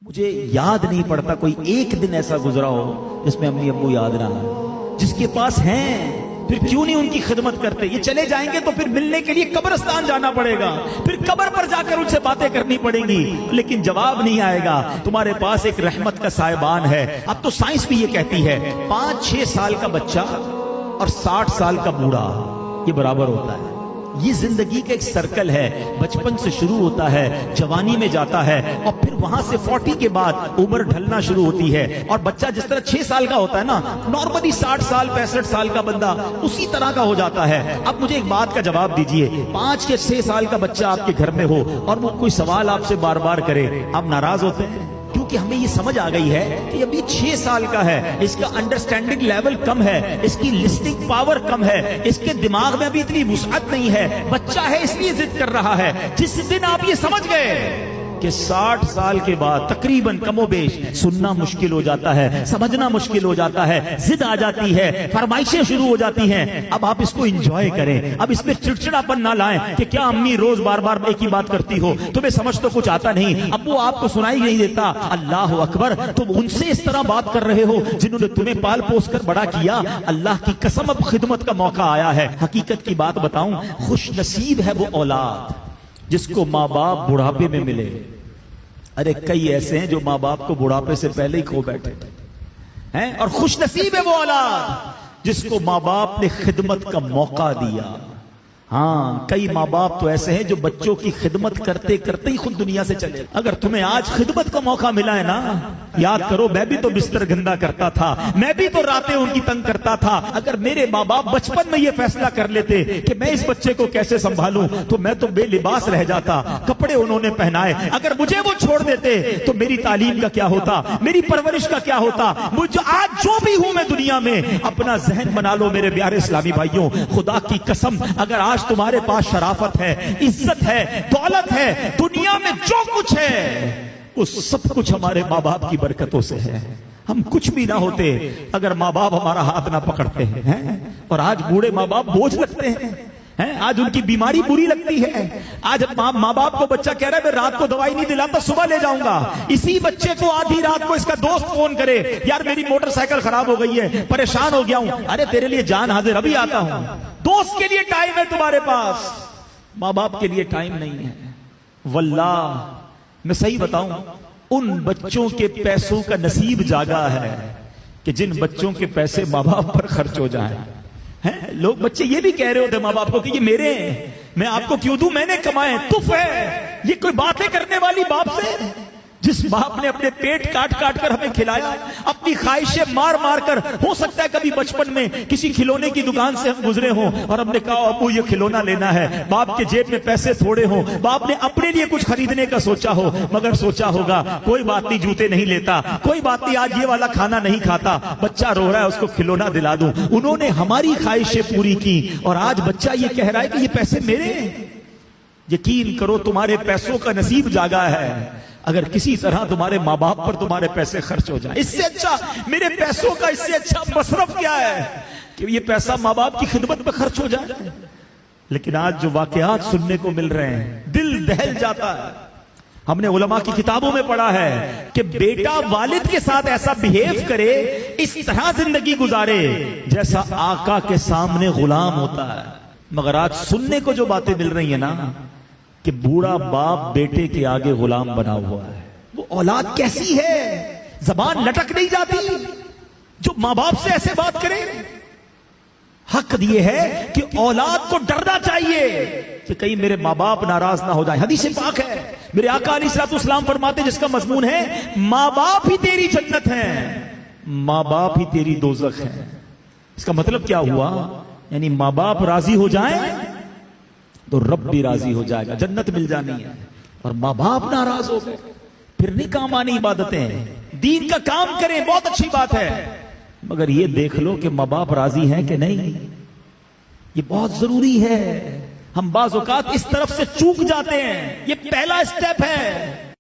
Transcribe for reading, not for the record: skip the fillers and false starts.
مجھے یاد نہیں پڑتا کوئی ایک دن ایسا گزرا ہو جس میں امی ابو یاد نہ آئے. جس کے پاس ہیں پھر کیوں نہیں ان کی خدمت کرتے؟ یہ چلے جائیں گے تو پھر ملنے کے لیے قبرستان جانا پڑے گا, پھر قبر پر جا کر ان سے باتیں کرنی پڑیں گی, لیکن جواب نہیں آئے گا. تمہارے پاس ایک رحمت کا سائبان ہے. اب تو سائنس بھی یہ کہتی ہے 5-6 سال کا بچہ اور 60 سال کا بوڑھا یہ برابر ہوتا ہے. یہ زندگی کا ایک سرکل ہے, بچپن سے شروع ہوتا ہے, جوانی میں جاتا ہے, اور پھر وہاں سے 40 کے بعد عمر ڈھلنا شروع ہوتی ہے. اور بچہ جس طرح 6 سال کا ہوتا ہے نا, نارملی 60 سال 65 سال کا بندہ اسی طرح کا ہو جاتا ہے. اب مجھے ایک بات کا جواب دیجئے, 5 یا 6 سال کا بچہ آپ کے گھر میں ہو اور وہ کوئی سوال آپ سے بار بار کرے, آپ ناراض ہوتے ہیں؟ کیونکہ ہمیں یہ سمجھ آ گئی ہے کہ ابھی 6 سال کا ہے, اس کا انڈرسٹینڈنگ لیول کم ہے, اس کی لسننگ پاور کم ہے, اس کے دماغ میں ابھی اتنی وسعت نہیں ہے, بچہ ہے اس لیے ضد کر رہا ہے. جس دن آپ یہ سمجھ گئے کہ 60 سال کے بعد تقریباً کم و بیش سننا مشکل ہو جاتا ہے, سمجھنا مشکل ہو جاتا ہے, ضد آ جاتی ہے, فرمائشیں شروع ہو جاتی ہیں, اب آپ اس کو انجوائے کریں. اب اس میں چڑچڑاپن نہ لائیں کہ کیا امی روز بار بار ایک ہی بات کرتی ہو, تمہیں سمجھ تو کچھ آتا نہیں, اب وہ آپ کو سنائی نہیں دیتا. اللہ اکبر, تم ان سے اس طرح بات کر رہے ہو جنہوں نے تمہیں پال پوس کر بڑا کیا. اللہ کی قسم اب خدمت کا موقع آیا ہے. حقیقت کی بات بتاؤں, خوش نصیب ہے وہ اولاد جس کو ماں باپ بڑھاپے میں ملے. ارے کئی ایسے ہیں جو ماں باپ کو بڑھاپے سے پہلے ہی کھو بیٹھے ہیں, اور خوش نصیب ہے وہ اولاد جس کو ماں باپ نے خدمت کا موقع دیا. ہاں, کئی ماں باپ تو ایسے ہیں جو بچوں کی خدمت کرتے کرتے ہی خود دنیا سے چلے. اگر تمہیں آج خدمت کا موقع ملا ہے نا, یاد کرو میں بھی تو بستر گندا کرتا تھا, میں بھی تو راتیں ان کی تنگ کرتا تھا. اگر میرے ماں باپ بچپن میں یہ فیصلہ کر لیتے کہ میں اس بچے کو کیسے سنبھالوں تو میں تو بے لباس رہ جاتا. کپڑے انہوں نے پہنائے, اگر مجھے وہ چھوڑ دیتے تو میری تعلیم کا کیا ہوتا, میری پرورش کا کیا ہوتا. مجھے آج جو بھی ہوں میں دنیا میں, اپنا ذہن بنا لو میرے پیارے اسلامی بھائیوں, خدا کی قسم اگر آج تمہارے پاس شرافت ہے, عزت ہے, دولت ہے, دنیا میں جو کچھ ہے وہ سب کچھ ہمارے ماں باپ کی برکتوں سے ہے. ہم کچھ بھی نہ ہوتے اگر ماں باپ ہمارا ہاتھ نہ پکڑتے ہیں. اور آج بوڑھے ماں باپ بوجھ لگتے ہیں, آج ان کی بیماری بری لگتی ہے. آج ماں باپ کو بچہ کہہ رہا ہے میں رات کو دوائی نہیں دلاتا, صبح لے جاؤں گا. اسی بچے کو آدھی رات کو اس کا دوست فون کرے, یار میری موٹر سائیکل خراب ہو گئی ہے, پریشان ہو گیا ہوں. ارے تیرے لیے جان حاضر, ابھی آتا ہوں. دوست کے لیے ٹائم ہے تمہارے پاس, ماں باپ کے لیے ٹائم نہیں ہے. واللہ میں صحیح بتاؤں, ان بچوں کے پیسوں کا نصیب جاگا ہے کہ جن بچوں کے پیسے ماں باپ پر خرچ ہو جائیں. لوگ بچے یہ بھی کہہ رہے ہوتے ماں باپ کو کہ یہ میرے ہیں, میں آپ کو کیوں دوں, میں نے کمائے, تف ہے. یہ کوئی باتیں کرنے والی باپ سے, جس باپ نے اپنے پیٹ کاٹ کاٹ کر ہمیں کھلایا, اپنی خواہشیں مار مار کر, ہو سکتا ہے کبھی بچپن میں کسی کھلونے کی دکان سے ہم گزرے ہوں اور ہم نے کہا ابو یہ کھلونا لینا ہے, باپ کے جیب میں پیسے تھوڑے ہوں, باپ نے اپنے لیے کچھ خریدنے کا سوچا ہو, مگر سوچا ہوگا کوئی بات نہیں جوتے نہیں لیتا, کوئی بات نہیں آج یہ والا کھانا نہیں کھاتا, بچہ رو رہا ہے اس کو کھلونا دلا دوں. انہوں نے ہماری خواہشیں پوری کی, اور آج بچہ یہ کہہ رہا ہے کہ یہ پیسے میرے ہیں. یقین کرو تمہارے پیسوں کا نصیب جاگا ہے اگر کسی طرح تمہارے ماں باپ پر تمہارے پیسے خرچ ہو جائیں. اس سے اچھا میرے پیسوں کا اس سے اچھا مصرف کیا ہے کہ یہ پیسہ ماں باپ کی خدمت میں خرچ ہو جائے. لیکن آج جو واقعات سننے کو مل رہے ہیں دل دہل جاتا ہے. ہم نے علماء کی کتابوں میں پڑھا ہے کہ بیٹا والد کے ساتھ ایسا بہیو کرے, اس طرح زندگی گزارے جیسا آقا کے سامنے غلام ہوتا ہے. مگر آج سننے کو جو باتیں مل رہی ہیں نا کہ بوڑھا باپ بیٹے کے آگے غلام بنا ہوا ہے. وہ اولاد کیسی ہے, زبان لٹک نہیں جاتی جو ماں باپ سے ایسے بات کرے. حق یہ ہے کہ اولاد کو ڈرنا چاہیے کہ کہیں میرے ماں باپ ناراض نہ ہو جائیں. حدیث پاک ہے, میرے آقا علیہ الصلوۃ والسلام فرماتے جس کا مضمون ہے ماں باپ ہی تیری جنت ہیں, ماں باپ ہی تیری دوزخ ہیں. اس کا مطلب کیا ہوا, یعنی ماں باپ راضی ہو جائیں تو رب بھی راضی ہو جائے گا, جنت مل جانی ہے. اور ماں باپ ناراض ہو گئے پھر نہیں کام آنی عبادتیں, دین کا کام کریں بہت اچھی بات ہے, مگر یہ دیکھ لو کہ ماں باپ راضی ہیں کہ نہیں, یہ بہت ضروری ہے. ہم بعض اوقات اس طرف سے چوک جاتے ہیں, یہ پہلا اسٹیپ ہے.